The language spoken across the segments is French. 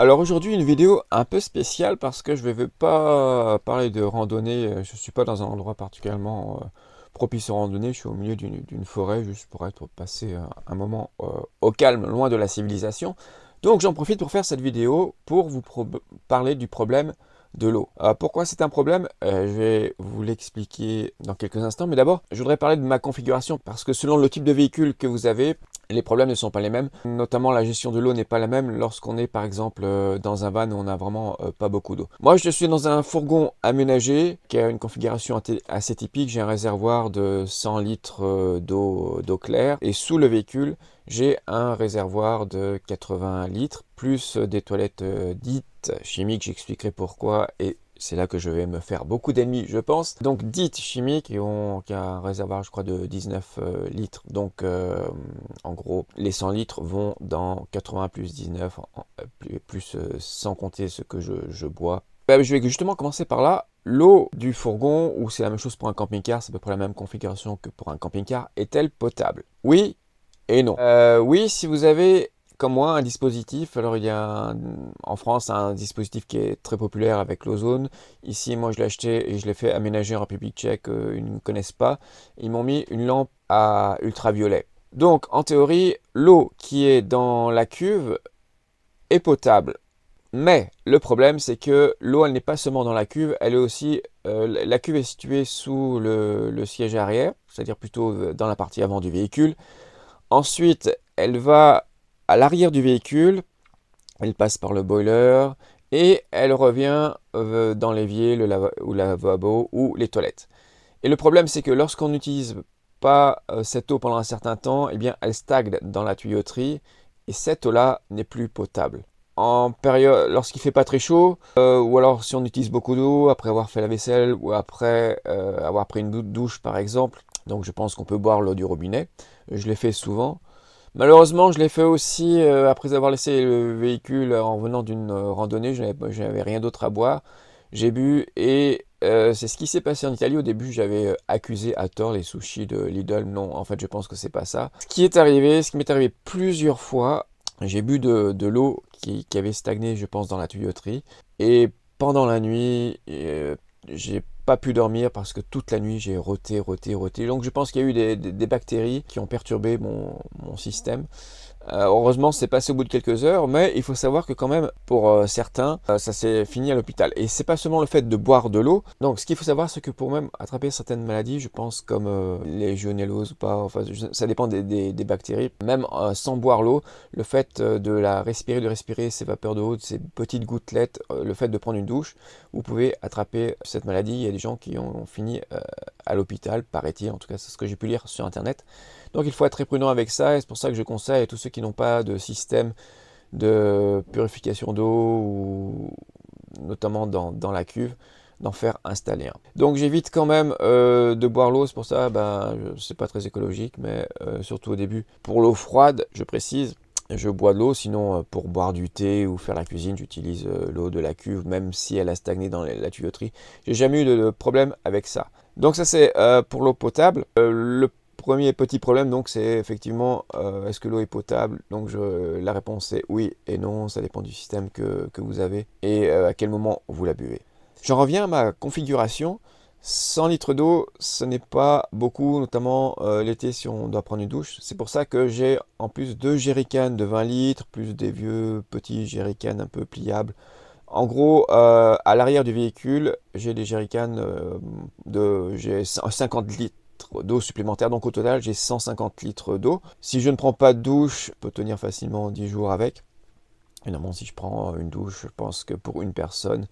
Alors aujourd'hui une vidéo un peu spéciale parce que je ne vais pas parler de randonnée, je ne suis pas dans un endroit particulièrement propice aux randonnées, je suis au milieu d'une forêt juste pour être passé un moment au calme, loin de la civilisation. Donc j'en profite pour faire cette vidéo pour vous parler du problème de l'eau. Pourquoi c'est un problème? Je vais vous l'expliquer dans quelques instants, mais d'abord je voudrais parler de ma configuration parce que selon le type de véhicule que vous avez, les problèmes ne sont pas les mêmes, notamment la gestion de l'eau n'est pas la même lorsqu'on est par exemple dans un van où on n'a vraiment pas beaucoup d'eau. Moi je suis dans un fourgon aménagé qui a une configuration assez typique. J'ai un réservoir de 100 litres d'eau claire et sous le véhicule j'ai un réservoir de 80 litres plus des toilettes dites chimiques, j'expliquerai pourquoi et c'est là que je vais me faire beaucoup d'ennemis, je pense. Donc, dites chimiques, qui a un réservoir, je crois, de 19 litres. Donc, en gros, les 100 litres vont dans 80 plus 19, sans compter ce que je bois. Je vais justement commencer par là. L'eau du fourgon, ou c'est la même chose pour un camping-car, c'est à peu près la même configuration que pour un camping-car, est-elle potable? Oui et non. Oui, si vous avez comme moi, un dispositif. Alors, il y a en France un dispositif qui est très populaire avec l'ozone. Ici, moi, je l'ai acheté et je l'ai fait aménager en République tchèque. Ils ne me connaissent pas. Ils m'ont mis une lampe à ultraviolet. Donc, en théorie, l'eau qui est dans la cuve est potable. Mais le problème, c'est que l'eau, elle n'est pas seulement dans la cuve, elle est aussi... la cuve est située sous le siège arrière, c'est-à-dire plutôt dans la partie avant du véhicule. Ensuite, elle va à l'arrière du véhicule, elle passe par le boiler et elle revient dans l'évier, ou le lavabo ou les toilettes. Et le problème, c'est que lorsqu'on n'utilise pas cette eau pendant un certain temps, eh bien, elle stagne dans la tuyauterie et cette eau-là n'est plus potable. En période, lorsqu'il fait pas très chaud, ou alors si on utilise beaucoup d'eau après avoir fait la vaisselle ou après avoir pris une douche par exemple, donc je pense qu'on peut boire l'eau du robinet. Je l'ai fait souvent. Malheureusement, je l'ai fait aussi après avoir laissé le véhicule en venant d'une randonnée. Je n'avais rien d'autre à boire. J'ai bu et c'est ce qui s'est passé en Italie. Au début, j'avais accusé à tort les sushis de Lidl. Non, en fait, je pense que c'est pas ça. Ce qui m'est arrivé plusieurs fois, j'ai bu de l'eau qui avait stagné, je pense, dans la tuyauterie. Et pendant la nuit, j'ai pas pu dormir parce que toute la nuit j'ai roté. Donc je pense qu'il y a eu des bactéries qui ont perturbé mon système. Heureusement, c'est passé au bout de quelques heures, mais il faut savoir que quand même, pour certains, ça s'est fini à l'hôpital. Et c'est pas seulement le fait de boire de l'eau. Donc, ce qu'il faut savoir, c'est que pour même attraper certaines maladies, je pense comme les legionelloses ou pas, enfin, ça dépend des bactéries. Même sans boire l'eau, le fait de respirer ces vapeurs d'eau, ces petites gouttelettes, le fait de prendre une douche, vous pouvez attraper cette maladie. Il y a des gens qui ont fini à l'hôpital, paraît-il. En tout cas, c'est ce que j'ai pu lire sur Internet. Donc il faut être très prudent avec ça et c'est pour ça que je conseille à tous ceux qui n'ont pas de système de purification d'eau, ou notamment dans la cuve, d'en faire installer un. Donc j'évite quand même de boire l'eau, c'est pour ça, c'est pas très écologique, mais surtout au début. Pour l'eau froide, je précise, je bois de l'eau, sinon pour boire du thé ou faire la cuisine, j'utilise l'eau de la cuve, même si elle a stagné dans la tuyauterie. J'ai jamais eu de problème avec ça. Donc ça c'est pour l'eau potable. Le premier petit problème, donc, c'est effectivement, est-ce que l'eau est potable? Donc, la réponse est oui et non, ça dépend du système que vous avez et à quel moment vous la buvez. J'en reviens à ma configuration. 100 litres d'eau, ce n'est pas beaucoup, notamment l'été si on doit prendre une douche. C'est pour ça que j'ai en plus 2 jerrycans de 20 litres, plus des vieux petits jerrycans un peu pliables. En gros, à l'arrière du véhicule, j'ai des jerrycans j'ai 50 litres d'eau supplémentaire, donc au total j'ai 150 litres d'eau. Si je ne prends pas de douche, je peux tenir facilement 10 jours avec. Évidemment, si je prends une douche, je pense que pour une personne,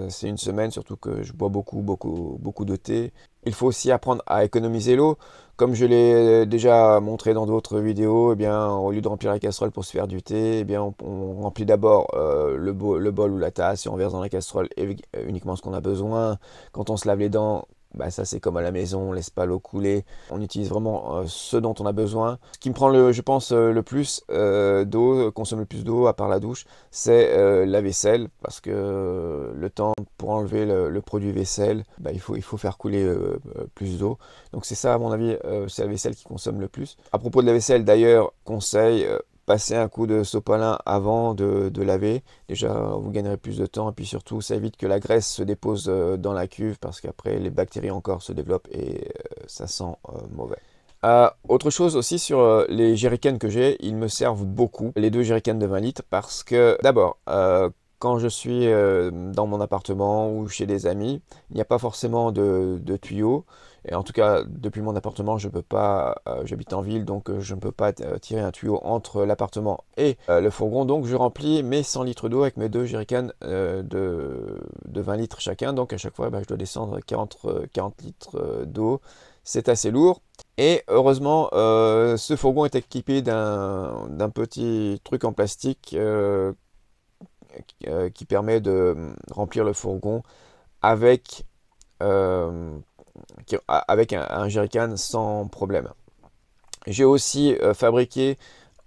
c'est une semaine, surtout que je bois beaucoup de thé. Il faut aussi apprendre à économiser l'eau. Comme je l'ai déjà montré dans d'autres vidéos, eh bien, au lieu de remplir la casserole pour se faire du thé, eh bien, on remplit d'abord le bol ou la tasse et on verse dans la casserole uniquement ce qu'on a besoin. Quand on se lave les dents, ça c'est comme à la maison, on laisse pas l'eau couler. On utilise vraiment ce dont on a besoin. Ce qui me prend je pense, le plus d'eau, consomme le plus d'eau à part la douche, c'est la vaisselle. Parce que le temps pour enlever le produit vaisselle, il faut faire couler plus d'eau. Donc c'est ça à mon avis, c'est la vaisselle qui consomme le plus. À propos de la vaisselle d'ailleurs, conseil, passer un coup de sopalin avant de laver. Déjà, vous gagnerez plus de temps et puis surtout, ça évite que la graisse se dépose dans la cuve parce qu'après, les bactéries encore se développent et ça sent mauvais. Autre chose aussi sur les jerrycans que j'ai, ils me servent beaucoup, les 2 jerrycans de 20 litres, parce que d'abord, quand je suis dans mon appartement ou chez des amis, il n'y a pas forcément de tuyaux. Et en tout cas, depuis mon appartement, je peux pas, j'habite en ville, donc je ne peux pas tirer un tuyau entre l'appartement et le fourgon. Donc je remplis mes 100 litres d'eau avec mes 2 jerrycans de 20 litres chacun. Donc à chaque fois, je dois descendre 40 litres d'eau. C'est assez lourd. Et heureusement, ce fourgon est équipé d'un petit truc en plastique qui permet de remplir le fourgon avec, avec un jerrycan sans problème. J'ai aussi fabriqué,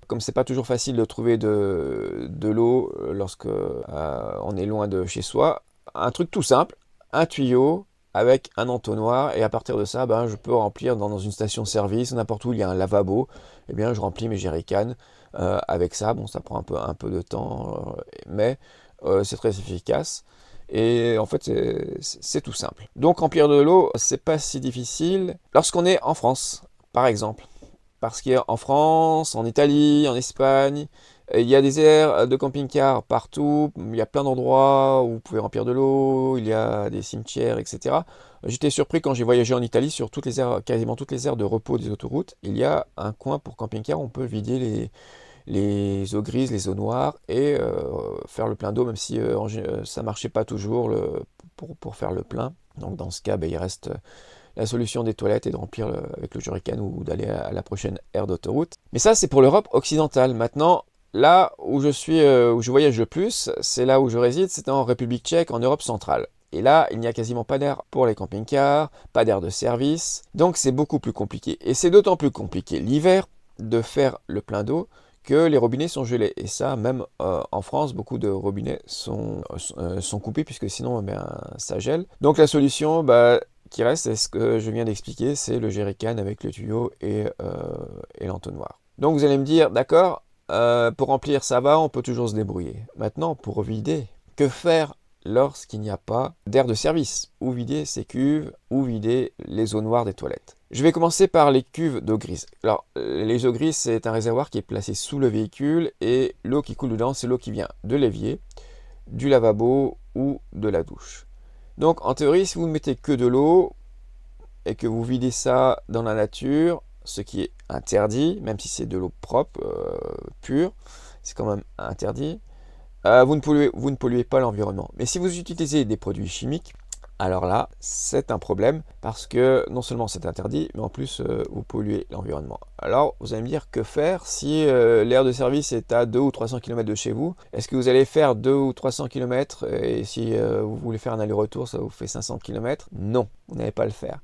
comme c'est pas toujours facile de trouver de l'eau lorsque on est loin de chez soi, un truc tout simple, un tuyau avec un entonnoir, et à partir de ça, je peux remplir dans une station-service, n'importe où il y a un lavabo, et bien je remplis mes jerrycans avec ça. Bon, ça prend un peu de temps, mais c'est très efficace. Et en fait, c'est tout simple. Donc remplir de l'eau, c'est pas si difficile lorsqu'on est en France, par exemple. Parce qu'en France, en Italie, en Espagne, il y a des aires de camping-car partout, il y a plein d'endroits où vous pouvez remplir de l'eau, il y a des cimetières, etc. J'étais surpris quand j'ai voyagé en Italie, sur toutes les aires, quasiment toutes les aires de repos des autoroutes, il y a un coin pour camping-car où on peut vider les eaux grises, les eaux noires, et faire le plein d'eau, même si ça ne marchait pas toujours pour faire le plein. Donc dans ce cas, il reste la solution des toilettes et de remplir avec le jerrycan ou d'aller à la prochaine aire d'autoroute. Mais ça, c'est pour l'Europe occidentale. Maintenant, là où je suis, où je voyage le plus, c'est là où je réside, c'est en République tchèque, en Europe centrale. Et là, il n'y a quasiment pas d'air pour les camping-cars, pas d'air de service. Donc c'est beaucoup plus compliqué. Et c'est d'autant plus compliqué l'hiver de faire le plein d'eau que les robinets sont gelés. Et ça, même en France, beaucoup de robinets sont coupés puisque sinon, ça gèle. Donc la solution, qui reste, c'est ce que je viens d'expliquer, c'est le jerrycan avec le tuyau et l'entonnoir. Donc vous allez me dire, d'accord, pour remplir ça va, on peut toujours se débrouiller. Maintenant, pour vider, que faire lorsqu'il n'y a pas d'air de service? Où vider ces cuves, où vider les eaux noires des toilettes? Je vais commencer par les cuves d'eau grise. Alors, les eaux grises, c'est un réservoir qui est placé sous le véhicule et l'eau qui coule dedans, c'est l'eau qui vient de l'évier, du lavabo ou de la douche. Donc, en théorie, si vous ne mettez que de l'eau et que vous videz ça dans la nature, ce qui est interdit, même si c'est de l'eau propre, pure, c'est quand même interdit, vous ne polluez pas l'environnement. Mais si vous utilisez des produits chimiques, alors là, c'est un problème parce que non seulement c'est interdit, mais en plus, vous polluez l'environnement. Alors, vous allez me dire, que faire si l'aire de service est à 200 ou 300 km de chez vous? Est-ce que vous allez faire 200 ou 300 km et si vous voulez faire un aller-retour, ça vous fait 500 km? Non, vous n'allez pas le faire.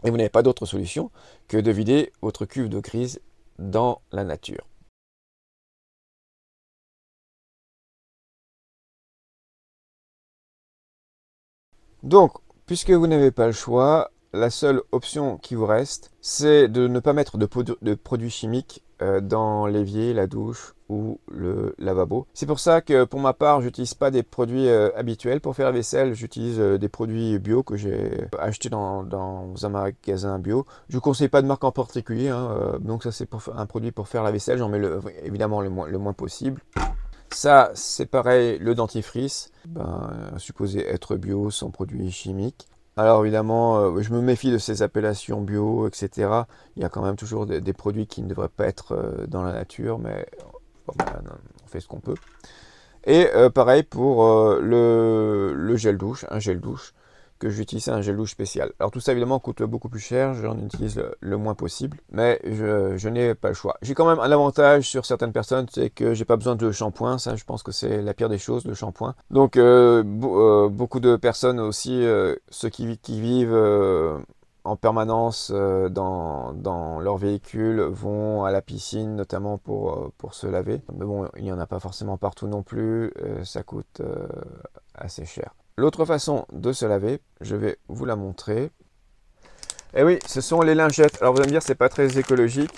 Et vous n'avez pas d'autre solution que de vider votre cuve d'eau grise dans la nature. Donc, puisque vous n'avez pas le choix, la seule option qui vous reste, c'est de ne pas mettre de produits chimiques dans l'évier, la douche ou le lavabo. C'est pour ça que pour ma part, j'utilise pas des produits habituels. Pour faire la vaisselle, j'utilise des produits bio que j'ai achetés dans un magasin bio. Je vous conseille pas de marque en particulier, donc ça c'est un produit pour faire la vaisselle. J'en mets évidemment le moins possible. Ça, c'est pareil, le dentifrice, supposé être bio, sans produits chimiques. Alors évidemment, je me méfie de ces appellations bio, etc. Il y a quand même toujours des produits qui ne devraient pas être dans la nature, mais bon, on fait ce qu'on peut. Et pareil pour le gel douche, un gel douche que j'utilise, un gel douche spécial. Alors tout ça évidemment coûte beaucoup plus cher, j'en utilise le moins possible, mais je n'ai pas le choix. J'ai quand même un avantage sur certaines personnes, c'est que j'ai pas besoin de shampoing, ça je pense que c'est la pire des choses, le shampoing. Donc beaucoup de personnes aussi, ceux qui vivent en permanence dans leur véhicule vont à la piscine notamment pour se laver. Mais bon, il n'y en a pas forcément partout non plus, ça coûte assez cher. L'autre façon de se laver, je vais vous la montrer. Et oui, ce sont les lingettes. Alors vous allez me dire, c'est pas très écologique.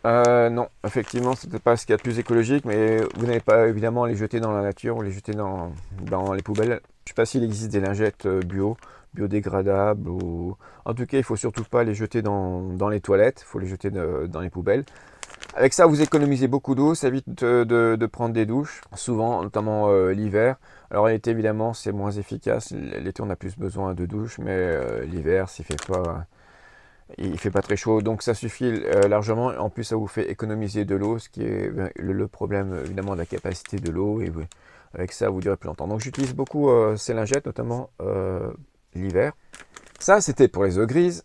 Non, effectivement, c'est peut-être pas ce qu'il y a de plus écologique, mais vous n'allez pas évidemment les jeter dans la nature ou les jeter dans les poubelles. Je sais pas s'il existe des lingettes biodégradables ou... En tout cas, il faut surtout pas les jeter dans les toilettes, il faut les jeter dans les poubelles. Avec ça, vous économisez beaucoup d'eau, ça évite de prendre des douches, souvent, notamment l'hiver. Alors l'été, évidemment, c'est moins efficace. L'été, on a plus besoin de douche, mais l'hiver, il fait pas très chaud, donc ça suffit largement. En plus, ça vous fait économiser de l'eau, ce qui est le problème, évidemment, de la capacité de l'eau. Et avec ça, vous durez plus longtemps. Donc j'utilise beaucoup ces lingettes, notamment l'hiver. Ça, c'était pour les eaux grises.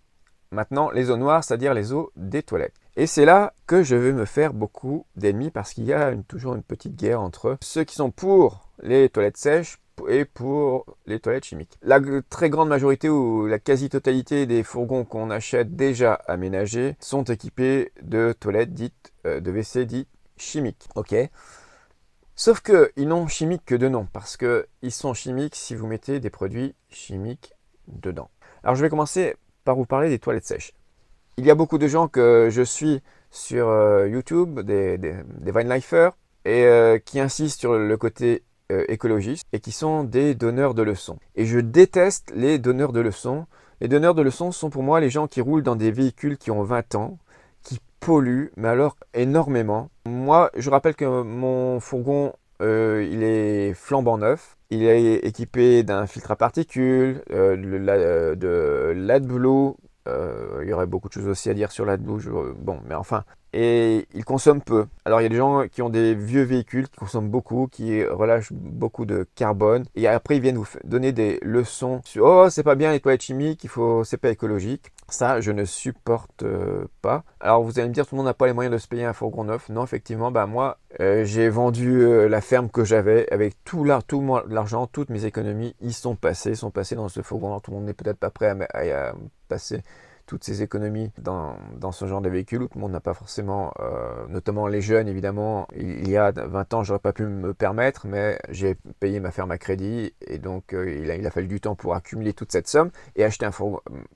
Maintenant, les eaux noires, c'est-à-dire les eaux des toilettes. Et c'est là que je vais me faire beaucoup d'ennemis parce qu'il y a toujours une petite guerre entre ceux qui sont pour les toilettes sèches et pour les toilettes chimiques. La très grande majorité ou la quasi-totalité des fourgons qu'on achète déjà aménagés sont équipés de toilettes dites, de WC dites chimiques. Ok. Sauf qu'ils n'ont chimique que de nom parce qu'ils sont chimiques si vous mettez des produits chimiques dedans. Alors je vais commencer par vous parler des toilettes sèches. Il y a beaucoup de gens que je suis sur YouTube, des Vinelifers, et qui insistent sur le côté écologiste et qui sont des donneurs de leçons. Et je déteste les donneurs de leçons. Les donneurs de leçons sont pour moi les gens qui roulent dans des véhicules qui ont 20 ans, qui polluent, mais alors énormément. Moi, je rappelle que mon fourgon, il est flambant neuf. Il est équipé d'un filtre à particules, de l'AdBlue. Il y aurait beaucoup de choses aussi à dire sur l'AdBlue. Bon, mais enfin. Et il consomme peu. Alors il y a des gens qui ont des vieux véhicules qui consomment beaucoup, qui relâchent beaucoup de carbone. Et après ils viennent vous donner des leçons sur oh c'est pas bien les toilettes chimiques, c'est pas écologique. Ça je ne supporte pas. Alors vous allez me dire tout le monde n'a pas les moyens de se payer un fourgon neuf. Non effectivement, bah moi j'ai vendu la ferme que j'avais avec tout l'argent, toutes mes économies, ils sont passés dans ce fourgon. Alors, tout le monde n'est peut-être pas prêt à passer toutes ces économies dans ce genre de véhicule où tout le monde n'a pas forcément, notamment les jeunes évidemment. Il y a 20 ans, j'aurais pas pu me permettre, mais j'ai payé ma ferme à crédit et donc il a fallu du temps pour accumuler toute cette somme et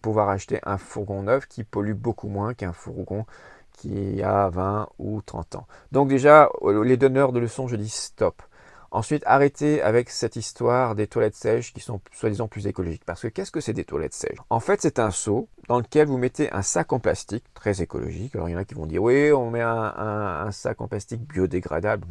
pouvoir acheter un fourgon neuf qui pollue beaucoup moins qu'un fourgon qui a 20 ou 30 ans. Donc déjà, les donneurs de leçons, je dis stop. Ensuite, arrêtez avec cette histoire des toilettes sèches qui sont soi-disant plus écologiques. Parce que qu'est-ce que c'est des toilettes sèches? En fait, c'est un seau dans lequel vous mettez un sac en plastique, très écologique. Alors, il y en a qui vont dire, oui, on met un sac en plastique biodégradable.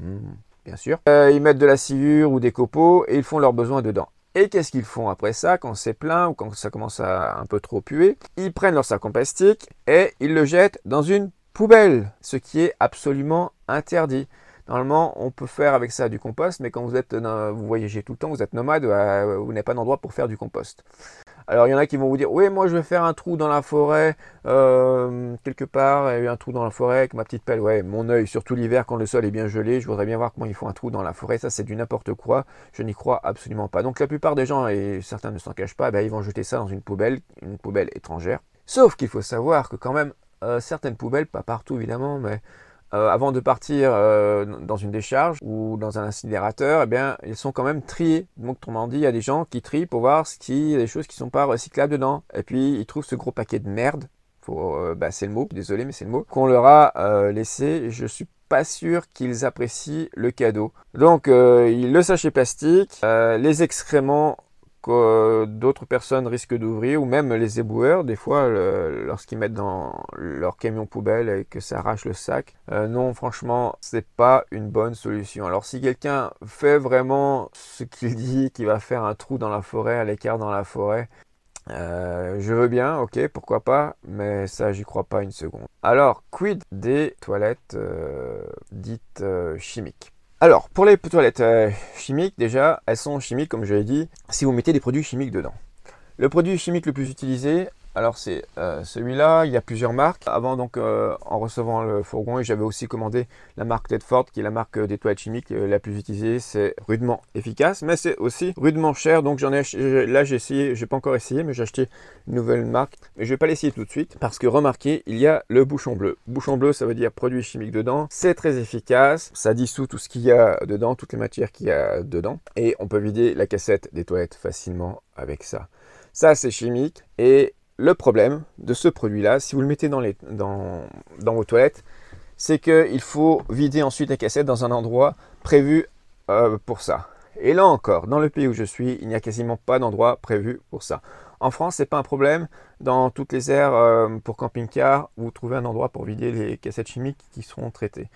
Bien sûr. Ils mettent de la sciure ou des copeaux et ils font leurs besoins dedans. Et qu'est-ce qu'ils font après ça, quand c'est plein ou quand ça commence à un peu trop puer? Ils prennent leur sac en plastique et ils le jettent dans une poubelle, ce qui est absolument interdit. Normalement, on peut faire avec ça du compost, mais quand vous voyagez tout le temps, vous êtes nomade, vous n'avez pas d'endroit pour faire du compost. Alors, il y en a qui vont vous dire, oui, moi, je vais faire un trou dans la forêt, quelque part, il y a eu un trou dans la forêt avec ma petite pelle. Ouais, mon œil, surtout l'hiver, quand le sol est bien gelé, je voudrais bien voir comment ils font un trou dans la forêt. Ça, c'est du n'importe quoi. Je n'y crois absolument pas. Donc, la plupart des gens, et certains ne s'en cachent pas, ils vont jeter ça dans une poubelle étrangère. Sauf qu'il faut savoir que quand même, certaines poubelles, pas partout évidemment, mais avant de partir dans une décharge ou dans un incinérateur, ils sont quand même triés. Donc, autrement dit, il y a des gens qui trient pour voir s'il y a des choses qui ne sont pas recyclables dedans. Et puis, ils trouvent ce gros paquet de merde, c'est le mot, désolé, mais c'est le mot, qu'on leur a laissé. Je suis pas sûr qu'ils apprécient le cadeau. Donc, le sachet plastique, les excréments que d'autres personnes risquent d'ouvrir, ou même les éboueurs, des fois, lorsqu'ils mettent dans leur camion poubelle et que ça arrache le sac. Non, franchement, c'est pas une bonne solution. Alors, si quelqu'un fait vraiment ce qu'il dit, qu'il va faire un trou dans la forêt, à l'écart dans la forêt, je veux bien, ok, pourquoi pas, mais ça, j'y crois pas une seconde. Alors, quid des toilettes dites chimiques? Alors, pour les toilettes chimiques, déjà, elles sont chimiques, comme je l'ai dit, si vous mettez des produits chimiques dedans. Le produit chimique le plus utilisé, alors c'est celui-là, il y a plusieurs marques. Avant, donc, en recevant le fourgon, j'avais aussi commandé la marque Tedford, qui est la marque des toilettes chimiques la plus utilisée. C'est rudement efficace, mais c'est aussi rudement cher. Donc, là, j'ai essayé, j'ai pas encore essayé, mais j'ai acheté une nouvelle marque. Mais je vais pas l'essayer tout de suite, parce que remarquez, il y a le bouchon bleu. Bouchon bleu, ça veut dire produit chimique dedans. C'est très efficace, ça dissout tout ce qu'il y a dedans, toutes les matières qu'il y a dedans. Et on peut vider la cassette des toilettes facilement avec ça. Ça, c'est chimique. Et le problème de ce produit-là, si vous le mettez dans vos toilettes, c'est qu'il faut vider ensuite la cassette dans un endroit prévu pour ça. Et là encore, dans le pays où je suis, il n'y a quasiment pas d'endroit prévu pour ça. En France, ce n'est pas un problème. Dans toutes les aires pour camping-car, vous trouvez un endroit pour vider les cassettes chimiques qui seront traitées.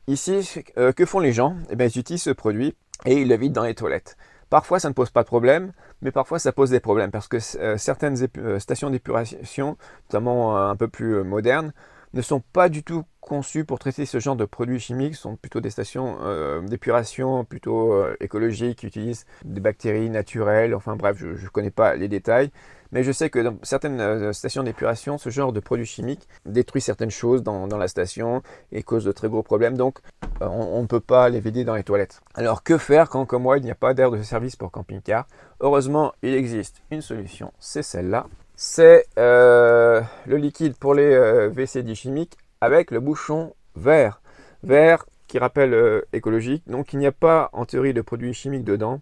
Ici, que font les gens? Eh bien, ils utilisent ce produit et ils le vident dans les toilettes. Parfois, ça ne pose pas de problème, mais parfois, ça pose des problèmes parce que certaines stations d'épuration, notamment un peu plus modernes, ne sont pas du tout conçues pour traiter ce genre de produits chimiques. Ce sont plutôt des stations d'épuration plutôt écologiques qui utilisent des bactéries naturelles. Enfin bref, je ne connais pas les détails. Mais je sais que dans certaines stations d'épuration, ce genre de produits chimiques détruit certaines choses dans la station et cause de très gros problèmes. Donc, on ne peut pas les vider dans les toilettes. Alors, que faire quand, comme moi, il n'y a pas d'aire de service pour camping-car? Heureusement, il existe une solution, c'est celle-là. C'est le liquide pour les WC chimiques avec le bouchon vert. Vert qui rappelle écologique. Donc, il n'y a pas, en théorie, de produits chimiques dedans.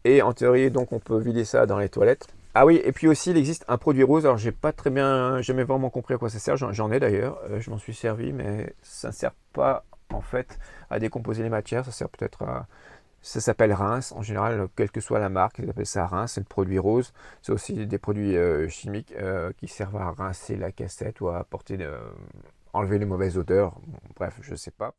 Et en théorie, donc, on peut vider ça dans les toilettes. Ah oui, et puis aussi, il existe un produit rose. Alors, j'ai pas très bien, jamais vraiment compris à quoi ça sert. J'en ai d'ailleurs, je m'en suis servi, mais ça ne sert pas en fait à décomposer les matières. Ça sert peut-être à. Ça s'appelle rince. En général, quelle que soit la marque, ils appellent ça rince. C'est le produit rose. C'est aussi des produits chimiques qui servent à rincer la cassette ou à apporter, enlever les mauvaises odeurs. Bon, bref, je sais pas.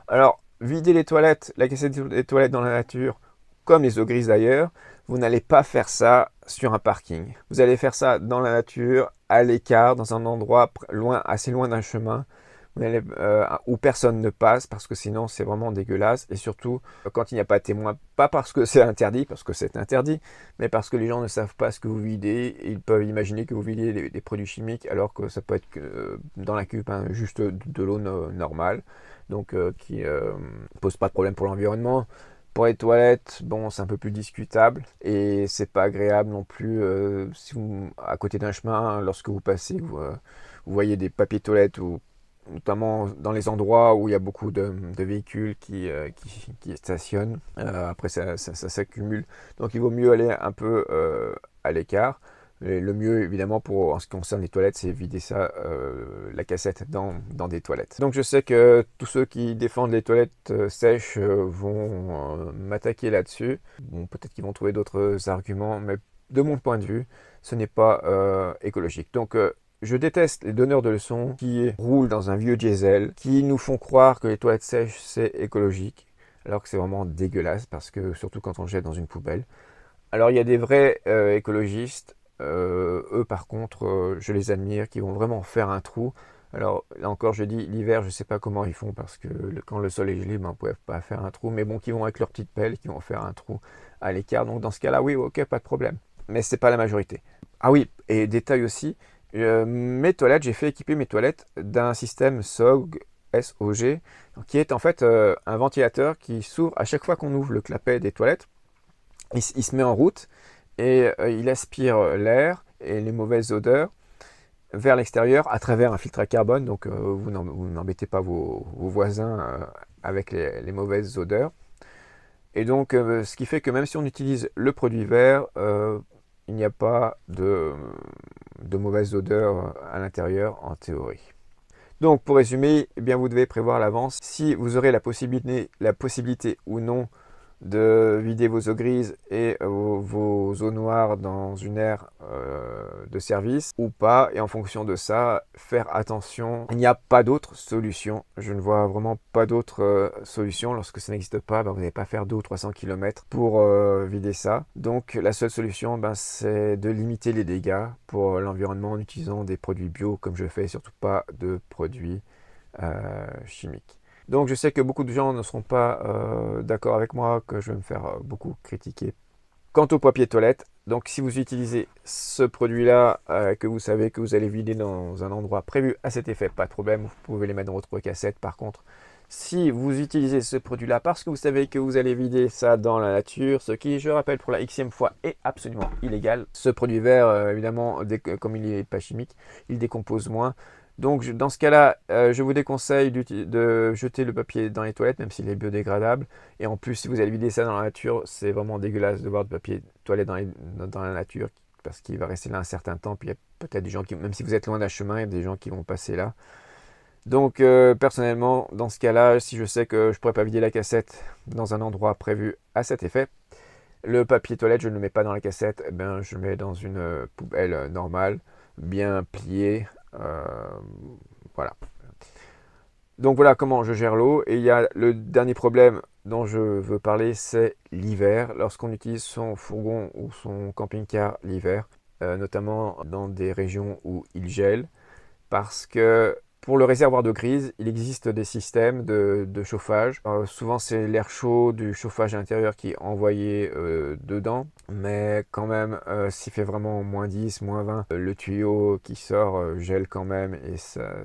Alors, vider les toilettes, la cassette des toilettes dans la nature, comme les eaux grises d'ailleurs, vous n'allez pas faire ça sur un parking. Vous allez faire ça dans la nature, à l'écart, dans un endroit loin, assez loin d'un chemin, où personne ne passe, parce que sinon c'est vraiment dégueulasse. Et surtout, quand il n'y a pas de témoin, pas parce que c'est interdit, parce que c'est interdit, mais parce que les gens ne savent pas ce que vous videz. Ils peuvent imaginer que vous videz des produits chimiques, alors que ça peut être dans la cuve, hein, juste de l'eau normale, donc qui pose pas de problème pour l'environnement. Pour les toilettes, bon, c'est un peu plus discutable et c'est pas agréable non plus si vous, à côté d'un chemin, lorsque vous passez, vous voyez des papiers toilettes ou notamment dans les endroits où il y a beaucoup de véhicules qui stationnent. Après, ça s'accumule. Donc, il vaut mieux aller un peu à l'écart. Et le mieux, évidemment, en ce qui concerne les toilettes, c'est vider ça, la cassette dans des toilettes. Donc, je sais que tous ceux qui défendent les toilettes sèches vont m'attaquer là-dessus. Bon, peut-être qu'ils vont trouver d'autres arguments, mais de mon point de vue, ce n'est pas écologique. Donc, je déteste les donneurs de leçons qui roulent dans un vieux diesel, qui nous font croire que les toilettes sèches, c'est écologique, alors que c'est vraiment dégueulasse, parce que surtout quand on le jette dans une poubelle. Alors, il y a des vrais écologistes. Eux, par contre, je les admire, qui vont vraiment faire un trou. Alors, là encore, je dis, l'hiver, je ne sais pas comment ils font, parce que quand le sol est gelé, ben, on ne peut pas faire un trou. Mais bon, qui vont avec leur petite pelle, qui vont faire un trou à l'écart. Donc, dans ce cas-là, oui, ok, pas de problème. Mais c'est pas la majorité. Ah oui, et détail aussi, mes toilettes, j'ai fait équiper mes toilettes d'un système SOG, SOG, qui est en fait un ventilateur qui s'ouvre à chaque fois qu'on ouvre le clapet des toilettes. Il se met en route et il aspire l'air et les mauvaises odeurs vers l'extérieur à travers un filtre à carbone. Donc vous n'embêtez pas vos voisins avec les mauvaises odeurs. Et donc ce qui fait que même si on utilise le produit vert, il n'y a pas de mauvaises odeurs à l'intérieur en théorie. Donc pour résumer, eh bien, vous devez prévoir à l'avance si vous aurez la possibilité ou non de vider vos eaux grises et vos eaux noires dans une aire de service ou pas, et en fonction de ça, faire attention. Il n'y a pas d'autre solution. Je ne vois vraiment pas d'autre solution. Lorsque ça n'existe pas, ben, vous n'allez pas faire 200 ou 300 km pour vider ça. Donc la seule solution, ben, c'est de limiter les dégâts pour l'environnement en utilisant des produits bio comme je fais, surtout pas de produits chimiques. Donc je sais que beaucoup de gens ne seront pas d'accord avec moi, que je vais me faire beaucoup critiquer Quant au papier toilette, donc si vous utilisez ce produit-là, que vous savez que vous allez vider dans un endroit prévu à cet effet, pas de problème, vous pouvez les mettre dans votre cassette. Par contre, si vous utilisez ce produit-là parce que vous savez que vous allez vider ça dans la nature, ce qui, je rappelle pour la xème fois, est absolument illégal. Ce produit vert, évidemment, comme il n'est pas chimique, il décompose moins. Donc dans ce cas-là, je vous déconseille de jeter le papier dans les toilettes, même s'il est biodégradable. Et en plus, si vous allez vider ça dans la nature, c'est vraiment dégueulasse de voir du papier toilette dans la nature, parce qu'il va rester là un certain temps. Puis il y a peut-être des gens qui, même si vous êtes loin d'un chemin, il y a des gens qui vont passer là. Donc personnellement, dans ce cas-là, si je sais que je ne pourrais pas vider la cassette dans un endroit prévu à cet effet, le papier toilette, je ne le mets pas dans la cassette, eh bien, je le mets dans une poubelle normale, bien pliée. Voilà. Donc voilà comment je gère l'eau. Et il y a le dernier problème dont je veux parler, c'est l'hiver. Lorsqu'on utilise son fourgon ou son camping-car l'hiver, notamment dans des régions où il gèle, parce que pour le réservoir de grise, il existe des systèmes de chauffage. Souvent, c'est l'air chaud du chauffage intérieur qui est envoyé dedans. Mais quand même, s'il fait vraiment moins 10, moins 20, le tuyau qui sort gèle quand même et ça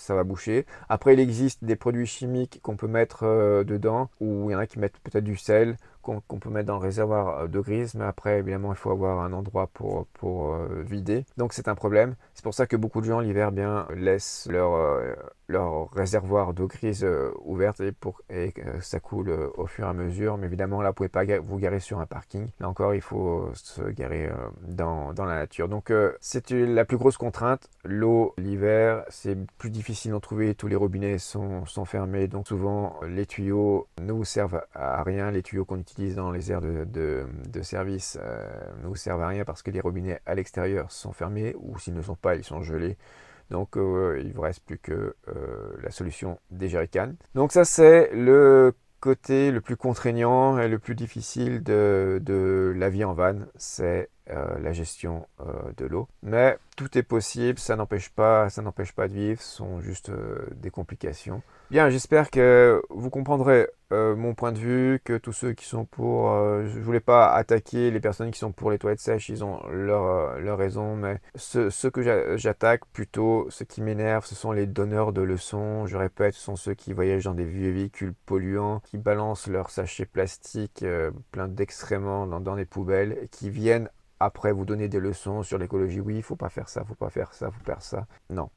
va boucher. Après, il existe des produits chimiques qu'on peut mettre dedans, ou il y en a qui mettent peut-être du sel qu'on peut mettre dans le réservoir de grise, mais après évidemment il faut avoir un endroit pour vider, donc c'est un problème. C'est pour ça que beaucoup de gens l'hiver bien laissent leur réservoir d'eau grise ouverte et que ça coule au fur et à mesure. Mais évidemment là vous pouvez pas vous garer sur un parking, là encore il faut se garer dans la nature. Donc c'est la plus grosse contrainte, l'eau l'hiver. C'est plus difficile d'en trouver, tous les robinets sont fermés, donc souvent les tuyaux ne vous servent à rien. Les tuyaux qu'on utilise dans les aires de service ne vous servent à rien parce que les robinets à l'extérieur sont fermés, ou s'ils ne sont pas, ils sont gelés. Donc il ne vous reste plus que la solution des jerrycans. Donc ça c'est le côté le plus contraignant et le plus difficile de la vie en van, c'est la gestion de l'eau. Mais tout est possible, ça n'empêche pas de vivre, ce sont juste des complications. Bien, j'espère que vous comprendrez mon point de vue, que tous ceux qui sont pour... je voulais pas attaquer les personnes qui sont pour les toilettes sèches, ils ont leur raison, mais ce que j'attaque plutôt, ce qui m'énerve, ce sont les donneurs de leçons. Je répète, ce sont ceux qui voyagent dans des vieux véhicules polluants, qui balancent leurs sachets plastiques pleins d'excréments dans les poubelles, et qui viennent après vous donner des leçons sur l'écologie. Oui, il faut pas faire ça, faut pas faire ça, faut faire ça. Non.